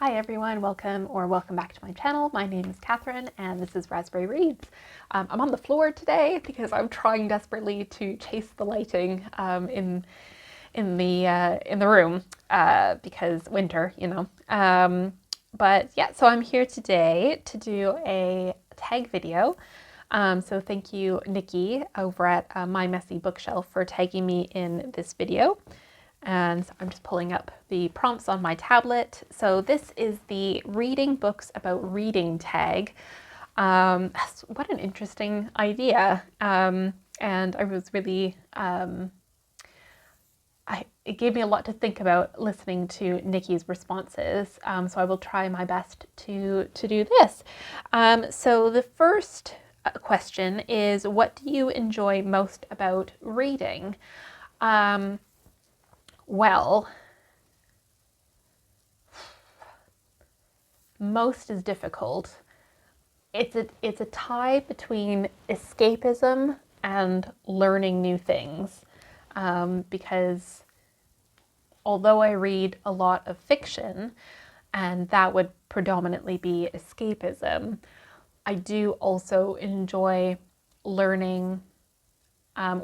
Hi everyone, welcome back to my channel. My name is Catherine and this is Raspberry Reads. I'm on the floor today because I'm trying desperately to chase the lighting in the room because winter, you know. But yeah, so I'm here today to do a tag video. So thank you, Nikki, over at My Messy Bookshelf for tagging me in this video. And I'm just pulling up the prompts on my tablet. So this is the Reading Books About Reading tag. What an interesting idea. And I was really, it gave me a lot to think about listening to Nikki's responses. So I will try my best to do this. So the first question is, what do you enjoy most about reading? Well, most is difficult. It's a tie between escapism and learning new things, because although I read a lot of fiction, and that would predominantly be escapism, I do also enjoy learning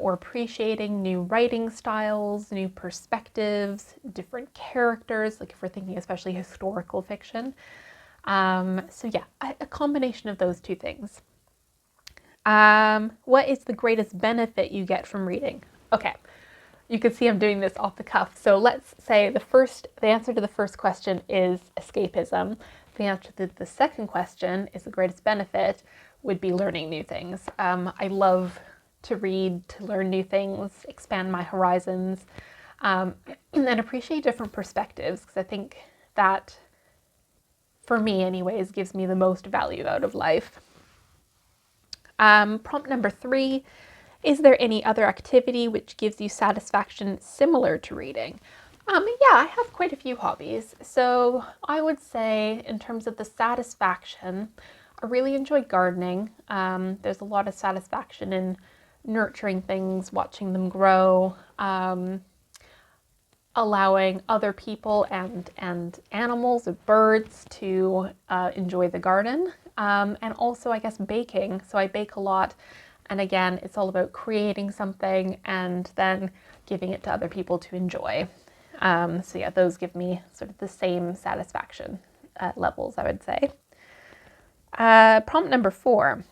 or appreciating new writing styles, new perspectives, different characters, like if we're thinking especially historical fiction. So yeah, a combination of those two things. What is the greatest benefit you get from reading? Okay, you can see I'm doing this off the cuff. So let's say the answer to the first question is escapism. The answer to the second question is the greatest benefit would be learning new things. I love to read, to learn new things, expand my horizons, and appreciate different perspectives, because I think that, for me anyways, gives me the most value out of life. Prompt number 3, is there any other activity which gives you satisfaction similar to reading? Yeah, I have quite a few hobbies. So I would say in terms of the satisfaction, I really enjoy gardening. There's a lot of satisfaction in nurturing things, watching them grow, allowing other people and animals or birds to enjoy the garden. And also, I guess, baking. So I bake a lot. And again, it's all about creating something and then giving it to other people to enjoy. So yeah, those give me sort of the same satisfaction levels, I would say. Prompt number 4.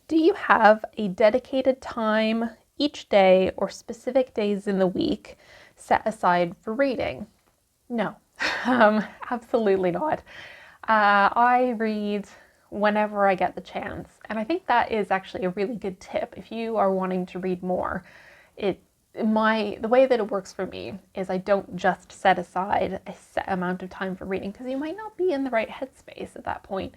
Do you have a dedicated time each day or specific days in the week set aside for reading? No, absolutely not. I read whenever I get the chance. And I think that is actually a really good tip. If you are wanting to read more, the way that it works for me is I don't just set aside a set amount of time for reading, because you might not be in the right headspace at that point.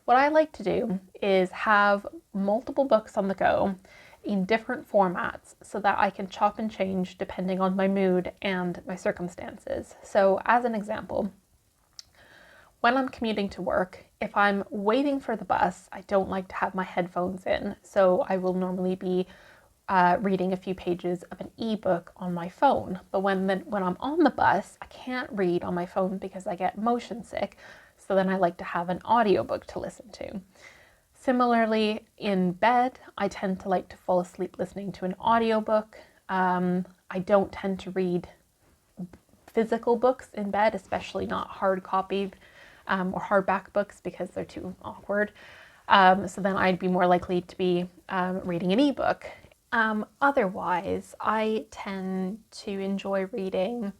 What I like to do is have multiple books on the go in different formats so that I can chop and change depending on my mood and my circumstances. So as an example, when I'm commuting to work, if I'm waiting for the bus, I don't like to have my headphones in. So I will normally be reading a few pages of an ebook on my phone. But when I'm on the bus, I can't read on my phone because I get motion sick. So then I like to have an audiobook to listen to. Similarly, in bed, I tend to like to fall asleep listening to an audiobook. I don't tend to read physical books in bed, especially not hard copied or hardback books, because they're too awkward. So then I'd be more likely to be reading an ebook. Otherwise, I tend to enjoy reading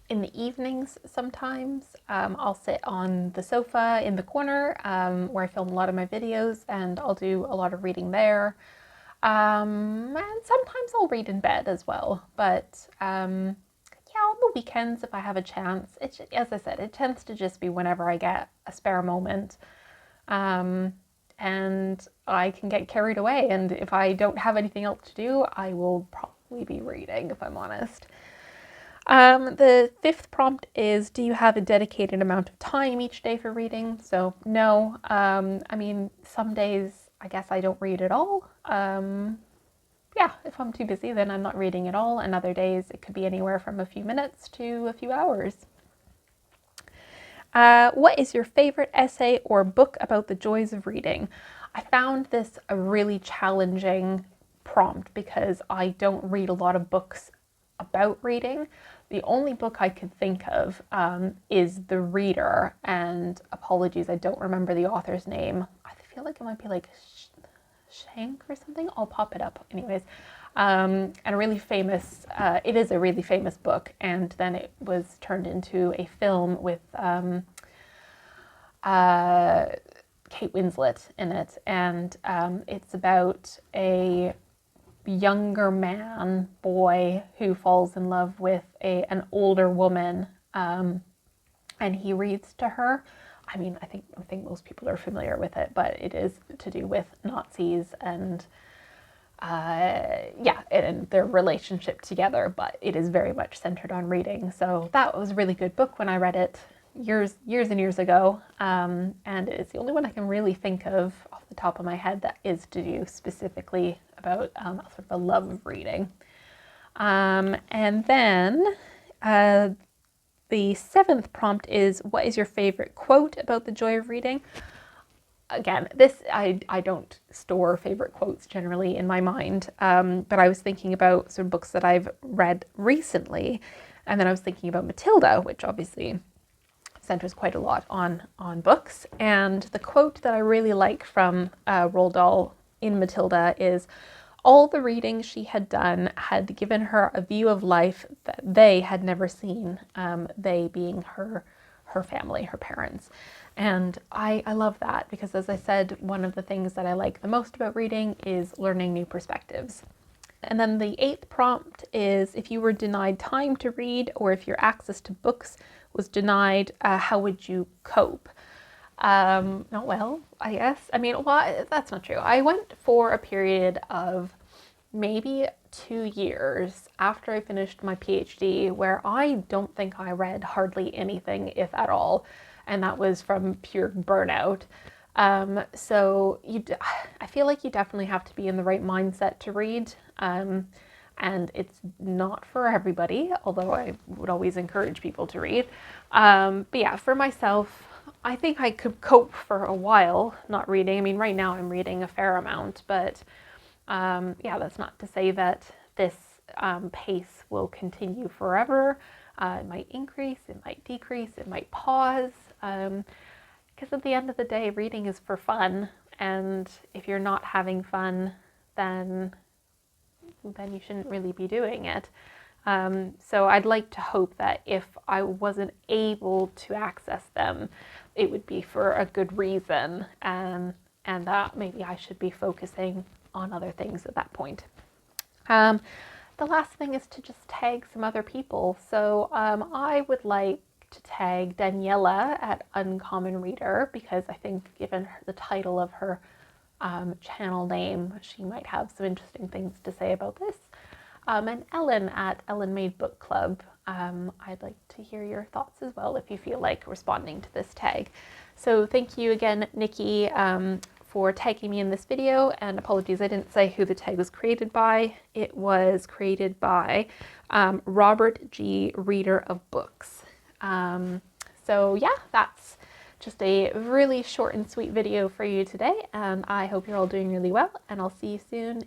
in the evenings sometimes. I'll sit on the sofa in the corner where I film a lot of my videos, and I'll do a lot of reading there. And sometimes I'll read in bed as well. But yeah, on the weekends, if I have a chance, as I said, it tends to just be whenever I get a spare moment. And I can get carried away. And if I don't have anything else to do, I will probably be reading, if I'm honest. The 5th prompt is, do you have a dedicated amount of time each day for reading? So no. I mean, some days I guess I don't read at all. Yeah, if I'm too busy, then I'm not reading at all. And other days it could be anywhere from a few minutes to a few hours. What is your favorite essay or book about the joys of reading? I found this a really challenging prompt because I don't read a lot of books about reading. The only book I could think of is The Reader, and apologies, I don't remember the author's name. I feel like it might be like Shank or something. I'll pop it up anyways. And a really famous, it is a really famous book, and then it was turned into a film with Kate Winslet in it, and it's about a younger boy who falls in love with an older woman, and he reads to her. I mean, I think most people are familiar with it, but it is to do with Nazis and yeah, and their relationship together, but it is very much centered on reading. So that was a really good book when I read it years and years ago, and it's the only one I can really think of off the top of my head that is to do specifically about sort of a love of reading. And then the seventh prompt is, what is your favorite quote about the joy of reading? Again, this, I don't store favorite quotes generally in my mind, but I was thinking about some books that I've read recently, and then I was thinking about Matilda, which obviously centers quite a lot on books. And the quote that I really like from Roald Dahl in Matilda is, all the reading she had done had given her a view of life that they had never seen, they being her family, her parents. And I love that because, as I said, one of the things that I like the most about reading is learning new perspectives. And then the eighth prompt is, if you were denied time to read or if your access to books was denied, how would you cope? Not well, I guess. I mean, well, that's not true. I went for a period of maybe 2 years after I finished my PhD where I don't think I read hardly anything, if at all. And that was from pure burnout. So I feel like you definitely have to be in the right mindset to read. And it's not for everybody, although I would always encourage people to read. But yeah, for myself, I think I could cope for a while not reading. I mean, right now I'm reading a fair amount, but yeah, that's not to say that this pace will continue forever. It might increase, it might decrease, it might pause. Because at the end of the day, reading is for fun, and if you're not having fun, then you shouldn't really be doing it. So I'd like to hope that if I wasn't able to access them, it would be for a good reason, and that maybe I should be focusing on other things at that point. The last thing is to just tag some other people. So I would like to tag Daniela at Uncommon Reader, because I think given the title of her channel name, she might have some interesting things to say about this. And Ellen at Ellen Made Book Club. I'd like to hear your thoughts as well if you feel like responding to this tag. So thank you again, Nikki, for tagging me in this video, and apologies I didn't say who the tag was created by. It was created by Robert G. Reader of Books. So yeah, that's just a really short and sweet video for you today, and I hope you're all doing really well, and I'll see you soon.